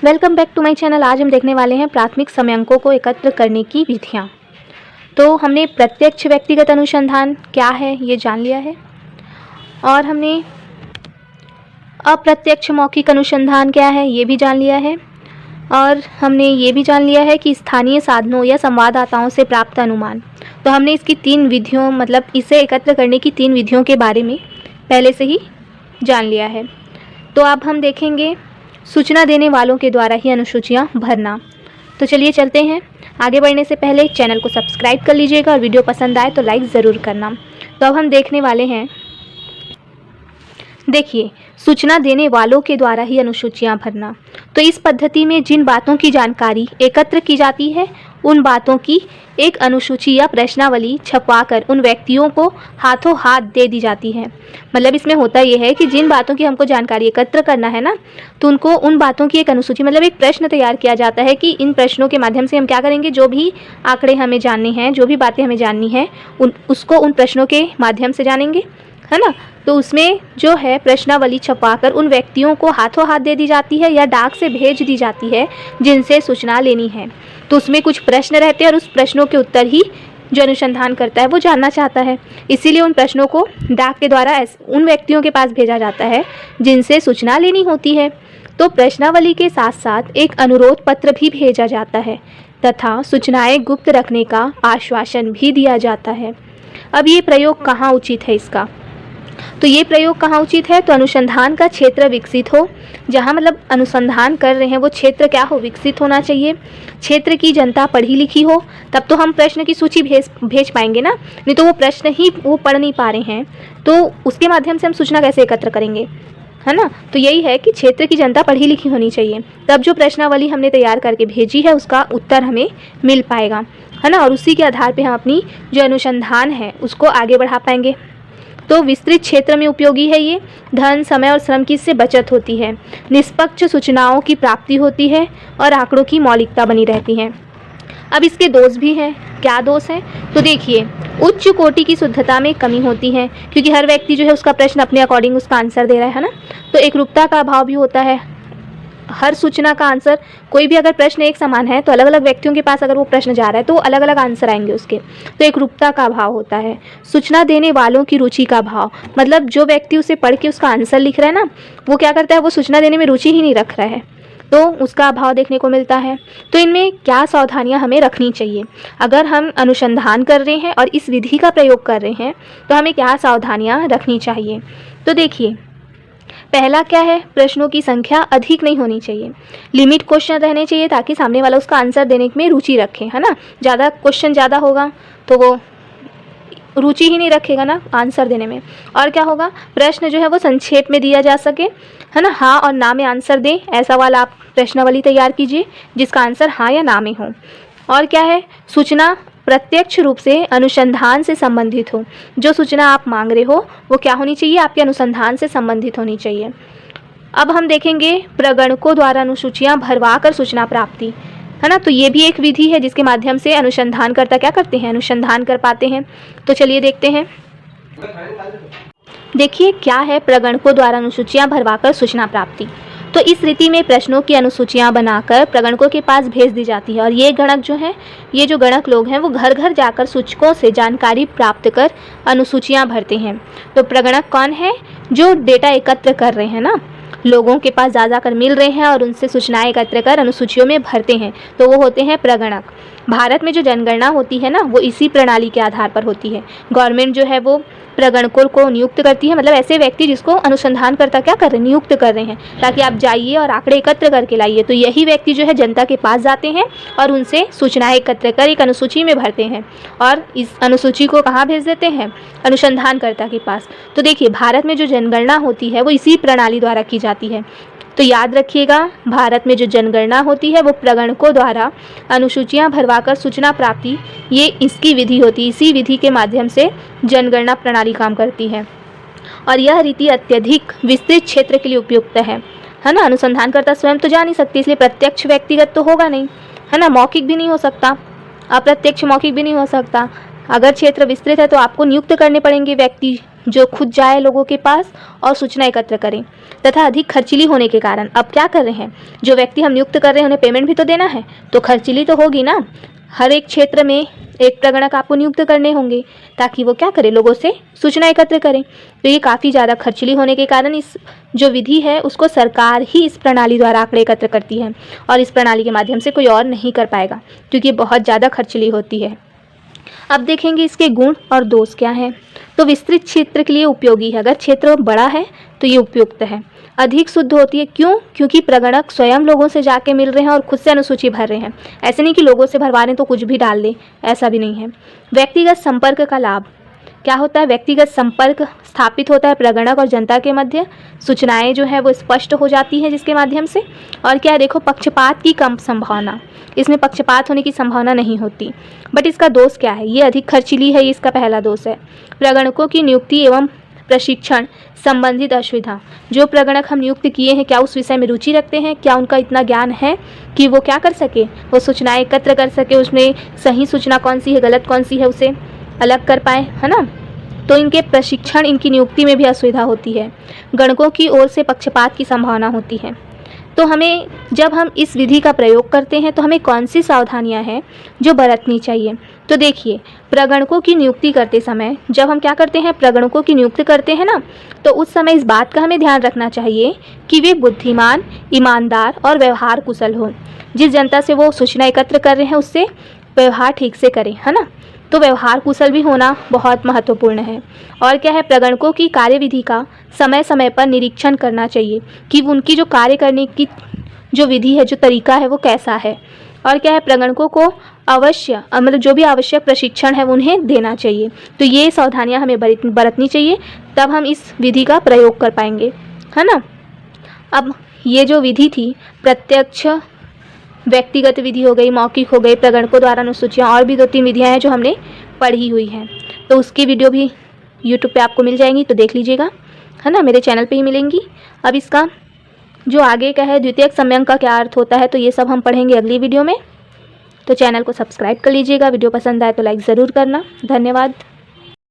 Welcome back to my channel. आज हम देखने वाले हैं प्राथमिक समयांकों को एकत्र करने की विधियां। तो हमने प्रत्यक्ष व्यक्तिगत अनुसंधान क्या है ये जान लिया है, और हमने अप्रत्यक्ष मौखिक अनुसंधान क्या है ये भी जान लिया है, और हमने ये भी जान लिया है कि स्थानीय साधनों या संवाददाताओं से प्राप्त अनुमान। तो हमने इसकी 3 विधियों मतलब इसे एकत्र करने की 3 विधियों के बारे में पहले से ही जान लिया है। तो अब हम देखेंगे सूचना देने वालों के द्वारा ही अनुसूचियाँ भरना। तो चलिए चलते हैं। आगे बढ़ने से पहले चैनल को सब्सक्राइब कर लीजिएगा और वीडियो पसंद आए तो लाइक ज़रूर करना। तो अब हम देखने वाले हैं, देखिए, सूचना देने वालों के द्वारा ही अनुसूचियाँ भरना। तो इस पद्धति में जिन बातों की जानकारी एकत्र की जाती है उन बातों की एक अनुसूची या प्रश्नावली छपवाकर उन व्यक्तियों को हाथों हाथ दे दी जाती है। मतलब इसमें होता यह है कि जिन बातों की हमको जानकारी एकत्र करना है ना, तो उनको उन बातों की एक अनुसूची मतलब एक प्रश्न तैयार किया जाता है कि इन प्रश्नों के माध्यम से हम क्या करेंगे, जो भी आंकड़े हमें जानने हैं, जो भी बातें हमें जाननी है उसको उन प्रश्नों के माध्यम से जानेंगे, है ना। तो उसमें जो है प्रश्नावली छपवाकर उन व्यक्तियों को हाथों हाथ दे दी जाती है या डाक से भेज दी जाती है जिनसे सूचना लेनी है। तो उसमें कुछ प्रश्न रहते हैं और उस प्रश्नों के उत्तर ही जो अनुसंधान करता है वो जानना चाहता है। इसीलिए उन प्रश्नों को डाक के द्वारा उन व्यक्तियों के पास भेजा जाता है जिनसे सूचना लेनी होती है। तो प्रश्नावली के साथ साथ एक अनुरोध पत्र भी भेजा जाता है तथा सूचनाएं गुप्त रखने का आश्वासन भी दिया जाता है। अब ये प्रयोग कहाँ उचित है इसका, तो ये प्रयोग कहाँ उचित है, तो अनुसंधान का क्षेत्र विकसित हो, जहाँ मतलब अनुसंधान कर रहे हैं वो क्षेत्र क्या हो, विकसित होना चाहिए। क्षेत्र की जनता पढ़ी लिखी हो, तब तो हम प्रश्न की सूची भेज पाएंगे ना, नहीं तो वो प्रश्न ही वो पढ़ नहीं पा रहे हैं तो उसके माध्यम से हम सूचना कैसे एकत्र करेंगे, है ना। तो यही है कि क्षेत्र की जनता पढ़ी लिखी होनी चाहिए, तब जो प्रश्नावली हमने तैयार करके भेजी है उसका उत्तर हमें मिल पाएगा, है ना। और उसी के आधार पर हम अपनी जो अनुसंधान है उसको आगे बढ़ा पाएंगे। तो विस्तृत क्षेत्र में उपयोगी है ये। धन, समय और श्रम की इससे बचत होती है। निष्पक्ष सूचनाओं की प्राप्ति होती है और आंकड़ों की मौलिकता बनी रहती है। अब इसके दोष भी हैं। क्या दोष हैं, तो देखिए, उच्च कोटि की शुद्धता में कमी होती है, क्योंकि हर व्यक्ति जो है उसका प्रश्न अपने अकॉर्डिंग उसका आंसर दे रहा है ना। तो एकरूपता का अभाव भी होता है। हर सूचना का आंसर, कोई भी अगर प्रश्न एक समान है तो अलग अलग व्यक्तियों के पास अगर वो प्रश्न जा रहा है तो अलग अलग आंसर आएंगे उसके, तो एकरूपता का अभाव होता है। सूचना देने वालों की रुचि का अभाव, मतलब जो व्यक्ति उसे पढ़ के उसका आंसर लिख रहा है ना, वो क्या करता है, वो सूचना देने में रुचि ही नहीं रख रहा है, तो उसका अभाव देखने को मिलता है। तो इनमें क्या सावधानियां हमें रखनी चाहिए, अगर हम अनुसंधान कर रहे हैं और इस विधि का प्रयोग कर रहे हैं तो हमें क्या सावधानियां रखनी चाहिए। तो देखिए, पहला क्या है, प्रश्नों की संख्या अधिक नहीं होनी चाहिए। लिमिट क्वेश्चन रहने चाहिए ताकि सामने वाला उसका आंसर देने में रुचि रखे, है ना। ज़्यादा क्वेश्चन ज़्यादा होगा तो वो रुचि ही नहीं रखेगा ना आंसर देने में। और क्या होगा, प्रश्न जो है वो संक्षेप में दिया जा सके, है ना। हाँ और ना में आंसर दें, ऐसा वाला आप प्रश्नावली तैयार कीजिए जिसका आंसर हाँ या ना में हो। और क्या है, सूचना प्रत्यक्ष रूप से अनुसंधान से संबंधित हो। जो सूचना आप मांग रहे हो वो क्या होनी चाहिए, आपके अनुसंधान से संबंधित होनी चाहिए। अब हम देखेंगे प्रगणकों द्वारा अनुसूचियां भरवा कर सूचना प्राप्ति, है ना। तो ये भी एक विधि है जिसके माध्यम से अनुसंधानकर्ता क्या करते हैं, अनुसंधान कर पाते हैं। तो चलिए देखते हैं। देखिए क्या है प्रगणकों द्वारा अनुसूचियां भरवा कर सूचना प्राप्ति। तो इस रीति में प्रश्नों की अनुसूचियां बनाकर प्रगणकों के पास भेज दी जाती है, और ये गणक जो हैं, ये जो गणक लोग हैं वो घर घर जाकर सूचकों से जानकारी प्राप्त कर अनुसूचियां भरते हैं। तो प्रगणक कौन है, जो डेटा एकत्र कर रहे हैं ना, लोगों के पास जा कर मिल रहे हैं और उनसे सूचनाएं एकत्र कर अनुसूचियों में भरते हैं, तो वो होते हैं प्रगणक। भारत में जो जनगणना होती है ना वो इसी प्रणाली के आधार पर होती है। गवर्नमेंट जो है वो प्रगणकों को नियुक्त करती है, मतलब ऐसे व्यक्ति जिसको अनुसंधानकर्ता क्या कर रहे हैं, नियुक्त कर रहे हैं, ताकि आप जाइए और आंकड़े एकत्र करके लाइए। तो यही व्यक्ति जो है जनता के पास जाते हैं और उनसे सूचनाएं एकत्र कर एक अनुसूची में भरते हैं, और इस अनुसूची को कहाँ भेज देते हैं, अनुसंधानकर्ता के पास। तो देखिए, भारत में जो जनगणना होती है वो इसी प्रणाली द्वारा की जाती है। तो याद रखिएगा, भारत में जो जनगणना होती है वो प्रगणकों द्वारा अनुसूचियां भरवाकर सूचना प्राप्ति, ये इसकी विधि होती है। इसी विधि के माध्यम से जनगणना प्रणाली काम करती है, और यह रीति अत्यधिक विस्तृत क्षेत्र के लिए उपयुक्त है ना। अनुसंधानकर्ता स्वयं तो जा नहीं सकती, इसलिए प्रत्यक्ष व्यक्तिगत तो होगा नहीं, है ना। मौखिक भी नहीं हो सकता, अप्रत्यक्ष मौखिक भी नहीं हो सकता। अगर क्षेत्र विस्तृत है तो आपको नियुक्त करने पड़ेंगे व्यक्ति, जो खुद जाए लोगों के पास और सूचना एकत्र करें, तथा अधिक खर्चीली होने के कारण अब क्या कर रहे हैं, जो व्यक्ति हम नियुक्त कर रहे हैं उन्हें पेमेंट भी तो देना है, तो खर्चीली तो होगी ना। हर एक क्षेत्र में एक प्रगणक आपको नियुक्त करने होंगे ताकि वो क्या करें, लोगों से सूचना एकत्र करें। तो ये काफ़ी ज़्यादा खर्चीली होने के कारण इस जो विधि है उसको सरकार ही इस प्रणाली द्वारा आंकड़े एकत्र करती है, और इस प्रणाली के माध्यम से कोई और नहीं कर पाएगा क्योंकि ये बहुत ज़्यादा खर्चीली होती है। अब देखेंगे इसके गुण और दोष क्या हैं। तो विस्तृत क्षेत्र के लिए उपयोगी है, अगर क्षेत्र बड़ा है तो ये उपयुक्त है। अधिक शुद्ध होती है, क्यों? क्योंकि प्रगणक स्वयं लोगों से जाके मिल रहे हैं और खुद से अनुसूची भर रहे हैं। ऐसे नहीं कि लोगों से भरवा रहे हैं तो कुछ भी डाल दें, ऐसा भी नहीं है। व्यक्तिगत संपर्क का लाभ क्या होता है? व्यक्तिगत संपर्क स्थापित होता है प्रगणक और जनता के मध्य, सूचनाएं जो है वो स्पष्ट हो जाती हैं जिसके माध्यम से। और क्या है, देखो, पक्षपात की कम संभावना, इसमें पक्षपात होने की संभावना नहीं होती। बट इसका दोष क्या है? ये अधिक खर्चीली है, ये इसका पहला दोष है। प्रगणकों की नियुक्ति एवं प्रशिक्षण संबंधित असुविधा, जो प्रगणक हम नियुक्त किए हैं क्या उस विषय में रुचि रखते हैं, क्या उनका इतना ज्ञान है कि वो क्या कर सके, वो सूचनाएं एकत्र कर सके, उसमें सही सूचना कौन सी है, गलत कौन सी है, उसे अलग कर पाए, है ना। तो इनके प्रशिक्षण, इनकी नियुक्ति में भी असुविधा होती है। गणकों की ओर से पक्षपात की संभावना होती है। तो हमें, जब हम इस विधि का प्रयोग करते हैं तो हमें कौन सी सावधानियां हैं जो बरतनी चाहिए। तो देखिए, प्रगणकों की नियुक्ति करते समय जब हम क्या करते हैं, प्रगणकों की नियुक्ति करते हैं ना, तो उस समय इस बात का हमें ध्यान रखना चाहिए कि वे बुद्धिमान, ईमानदार और व्यवहार कुशल हो। जिस जनता से वो सूचना एकत्र कर रहे हैं उससे व्यवहार ठीक से करें, है ना। तो व्यवहार कुशल भी होना बहुत महत्वपूर्ण है। और क्या है, प्रगणकों की कार्यविधि का समय समय पर निरीक्षण करना चाहिए कि उनकी जो कार्य करने की जो विधि है, जो तरीका है, वो कैसा है। और क्या है, प्रगणकों को अवश्य मतलब जो भी आवश्यक प्रशिक्षण है उन्हें देना चाहिए। तो ये सावधानियां हमें बरतनी चाहिए, तब हम इस विधि का प्रयोग कर पाएंगे, है ना। अब ये जो विधि थी, प्रत्यक्ष व्यक्तिगत विधि हो गई, मौखिक हो गई, प्रगणकों द्वारा अनुसूचियाँ, और भी 2-3 विधियाँ हैं जो हमने पढ़ी हुई हैं। तो उसकी वीडियो भी यूट्यूब पे आपको मिल जाएंगी, तो देख लीजिएगा, है ना, मेरे चैनल पे ही मिलेंगी। अब इसका जो आगे का है, द्वितीयक समयांक का क्या अर्थ होता है, तो ये सब हम पढ़ेंगे अगली वीडियो में। तो चैनल को सब्सक्राइब कर लीजिएगा, वीडियो पसंद आए तो लाइक ज़रूर करना। धन्यवाद।